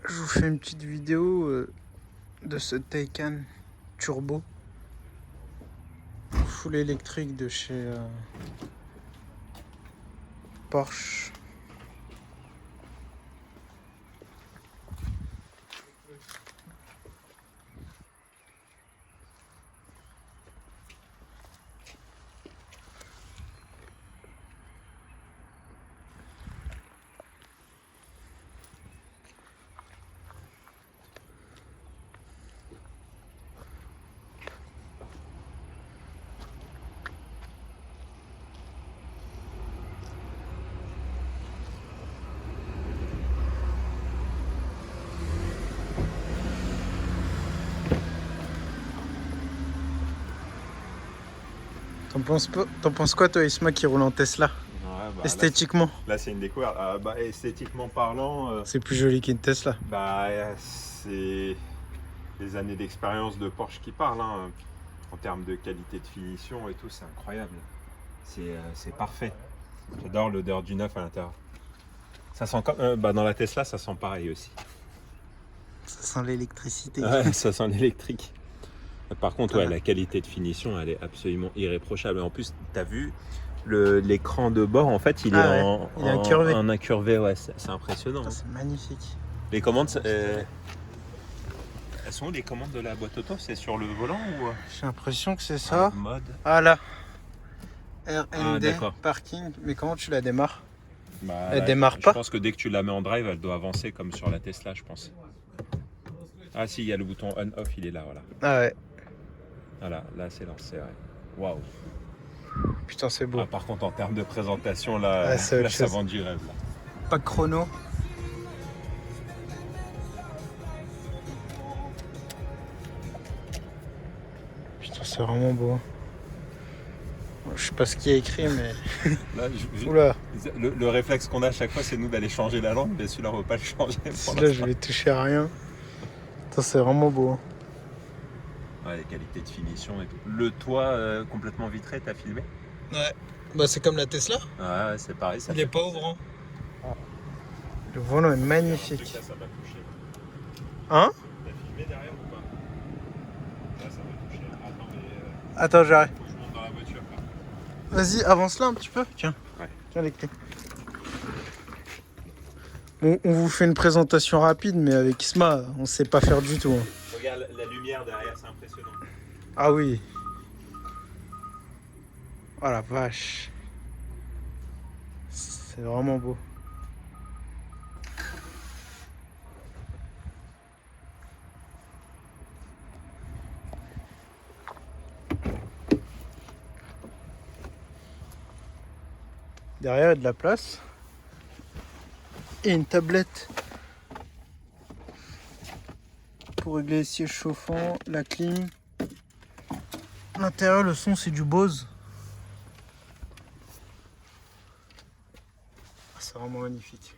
Je vous fais une petite vidéo de ce Taycan Turbo full électrique de chez Porsche. T'en penses quoi toi Isma qui roule en Tesla? Ouais, bah, Esthétiquement, là c'est une découverte. Esthétiquement parlant, c'est plus joli qu'une Tesla. c'est les années d'expérience de Porsche qui parlent. Hein. En termes de qualité de finition et tout, c'est incroyable. C'est parfait. J'adore l'odeur du neuf à l'intérieur. Ça sent comme, dans la Tesla, ça sent pareil aussi. Ça sent l'électricité. Ouais, ça sent l'électrique. Par contre, Voilà. la qualité de finition, elle est absolument irréprochable. En plus, tu as vu l'écran de bord, en fait, il est Il est incurvé. en incurvé. Ouais, c'est impressionnant. Putain, c'est magnifique. Les commandes, elles sont où les commandes de la boîte auto? C'est sur le volant ou J'ai l'impression que c'est ça. mode? Ah là, RND, d'accord. parking. Mais comment tu la démarres? Elle Là, démarre pas? Je pense que dès que tu la mets en drive, elle doit avancer comme sur la Tesla, je pense. Ah si, il y a le bouton on-off, il est là, voilà. Ah ouais, Voilà, là c'est lancé, ouais. Waouh. putain c'est beau. Ah, par contre, en termes de présentation, là, Ah, c'est autre ça chose. vend du rêve. Là. Pas de chrono. Putain c'est vraiment beau. Je sais pas ce qu'il y a écrit mais... Là, Oula, le réflexe qu'on a à chaque fois, c'est nous d'aller changer la langue, mais celui-là, on ne veut pas le changer. là je vais toucher à rien. Putain c'est vraiment beau. Ouais, les qualités de finition et tout. Le toit complètement vitré, t'as filmé? Ouais, bah c'est comme la Tesla. Ouais, c'est pareil. Ça Il est pas ouvrant. Le volant est magnifique. Ça m'a touché. Hein? T'as filmé derrière ou pas? Là, ça m'a touché. Attends, mais Attends, j'arrive. faut que je monte dans la voiture. Vas-y, avance là un petit peu. Tiens. Ouais. Tiens les clés. On vous fait une présentation rapide, mais avec Isma, on sait pas faire du tout. Hein. Regarde la lumière derrière, c'est impressionnant. Ah oui. Oh la vache. C'est vraiment beau. Derrière, il y a de la place. Et une tablette pour régler les sièges chauffants, la clim. À l'intérieur, le son, c'est du Bose. Ah, c'est vraiment magnifique.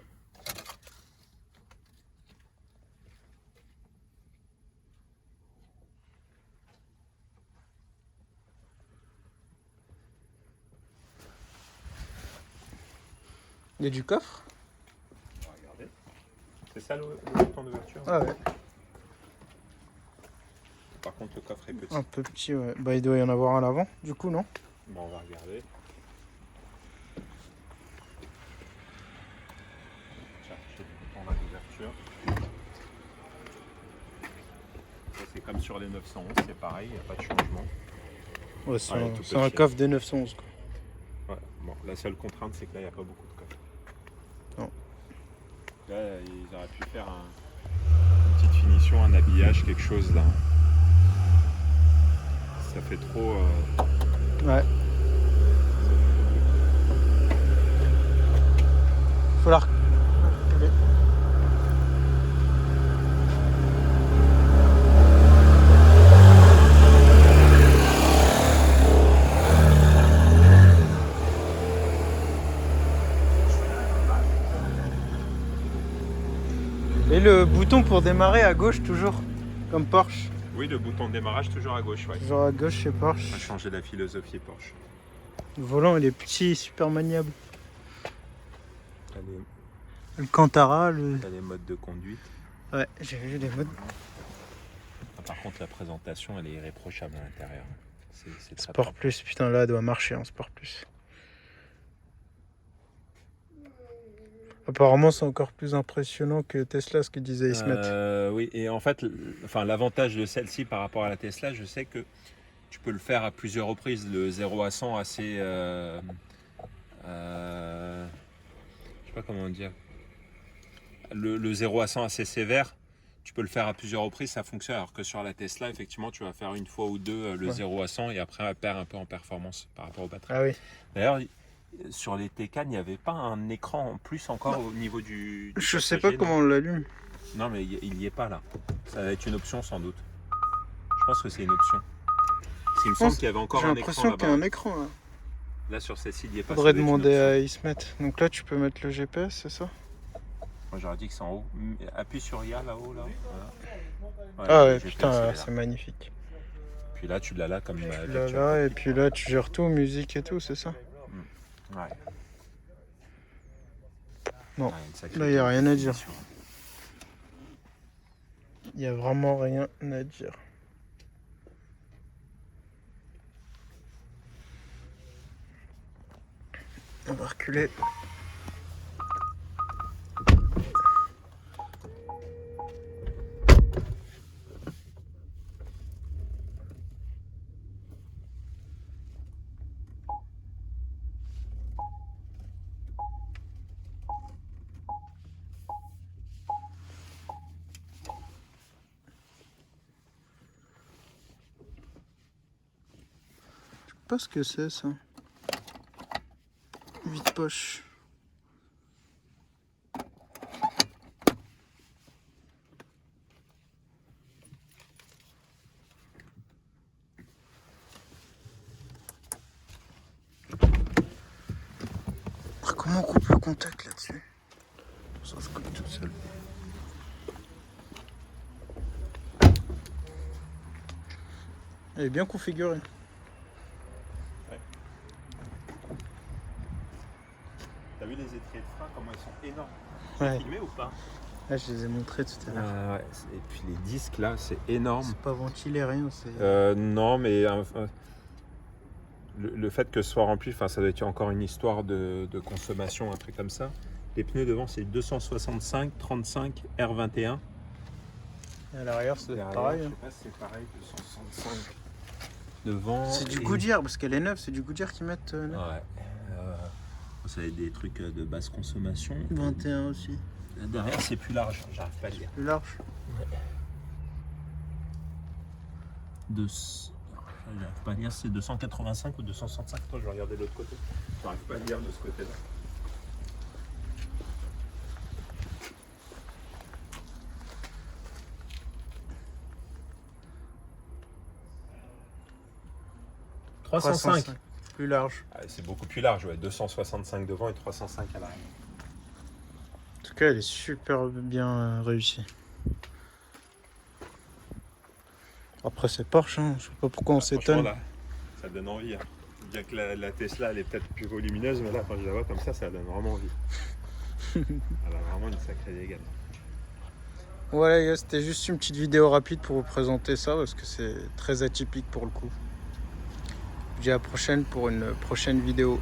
Il y a du coffre. On va regarder. C'est ça le bouton d'ouverture? Ah ouais. Par contre, le coffre est petit. Un peu petit, ouais. Bah, il doit y en avoir un à l'avant, du coup, non? Bon, on va regarder. Chercher le bouton d'ouverture. C'est comme sur les 911, c'est pareil, il n'y a pas de changement. Ouais, c'est Ouais, un, tout c'est petit. un coffre des 911, quoi. Ouais. Bon, la seule contrainte, c'est que là, il n'y a pas beaucoup de coffres. Non. Là, ils auraient pu faire une petite finition, un habillage, quelque chose là. Ça fait trop. Ouais. Faut la reculer. Et le bouton pour démarrer à gauche toujours, comme Porsche. Oui, le bouton de démarrage toujours à gauche, ouais. Toujours à gauche chez On va Porsche. changer la philosophie Porsche. Le volant il est petit, super maniable. T'as Le Cantara, les modes de conduite. Ouais, j'ai vu les modes. Par contre, la présentation, elle est irréprochable à l'intérieur. C'est très Sport propre. Plus, putain là, elle doit marcher en Sport Plus. Apparemment, c'est encore plus impressionnant que Tesla, ce que disait Ismet. Oui, et en fait, l'avantage de celle-ci par rapport à la Tesla, je sais que tu peux le faire à plusieurs reprises. Le 0 à 100 assez... je sais pas comment dire. Le 0 à 100 assez sévère, tu peux le faire à plusieurs reprises, ça fonctionne. Alors que sur la Tesla, effectivement, tu vas faire une fois ou deux le 0 à 100 et après, elle perd un peu en performance par rapport aux batteries. Ah oui. D'ailleurs, sur les Taycan, il n'y avait pas un écran en plus encore au niveau du Je sais passager, pas comment on l'allume. Non, mais il n'y est pas là. Ça va être une option sans doute. Je pense que c'est une option. Parce qu'il me semble qu'il y avait encore J'ai un écran l'impression qu'il y a là-bas. un écran là. Là, sur celle-ci, il n'y est pas. Faudrait Ça doit être une demander option. à Ismet. Donc là, tu peux mettre le GPS, c'est ça? Moi, j'aurais dit que c'est en haut. Appuie sur IA là-haut, là. Voilà. Ah le ouais, GPS, putain, il est là. c'est magnifique. Puis là, tu l'as là comme Là, lecture. là, et puis là, tu gères tout, musique et tout, c'est ça? Ouais. Non. Ouais, une sacrée Là, il n'y a rien à dire. définition. Il n'y a vraiment rien à dire. On va reculer. Je sais pas ce que c'est ça. Vide poche. Ah, comment on coupe le contact là-dessus? Ça se coupe tout seul. Elle est bien configurée. T'as vu les étriers de frein, comment ils sont énormes? Ouais. Filmé ou pas? Là, je les ai montrés tout à l'heure. Ouais. Et puis les disques là, c'est énorme. C'est pas ventilé, rien. C'est... Non, mais le fait que ce soit rempli, ça doit être encore une histoire de consommation, un truc comme ça. Les pneus devant, c'est 265 35 R21. Et à l'arrière, c'est Derrière, pareil. je Hein. sais pas si c'est pareil, 265 devant. C'est du et- Goodyear, parce qu'elle est neuve, c'est du Goodyear qu'ils mettent neuve. Ouais. Ça va être des trucs de basse consommation. 21 aussi. Derrière, c'est plus large, j'arrive pas à le dire. Plus large. J'arrive pas à dire si c'est 285 ou 265. Attends, je vais regarder de l'autre côté. J'arrive pas à dire de ce côté-là. « 305. Plus large. Ah, c'est beaucoup plus large, ouais. 265 devant et 305 à l'arrière. En tout cas, elle est super bien réussie. Après, c'est Porsche, hein. Je sais pas pourquoi on s'étonne. Là, ça donne envie. Hein. Bien que la Tesla, elle est peut-être plus volumineuse, mais là, quand je la vois comme ça donne vraiment envie. Elle a vraiment une sacrée dégâts. Voilà, les gars, c'était juste une petite vidéo rapide pour vous présenter ça, parce que c'est très atypique pour le coup. Je vous dis à la prochaine pour une prochaine vidéo.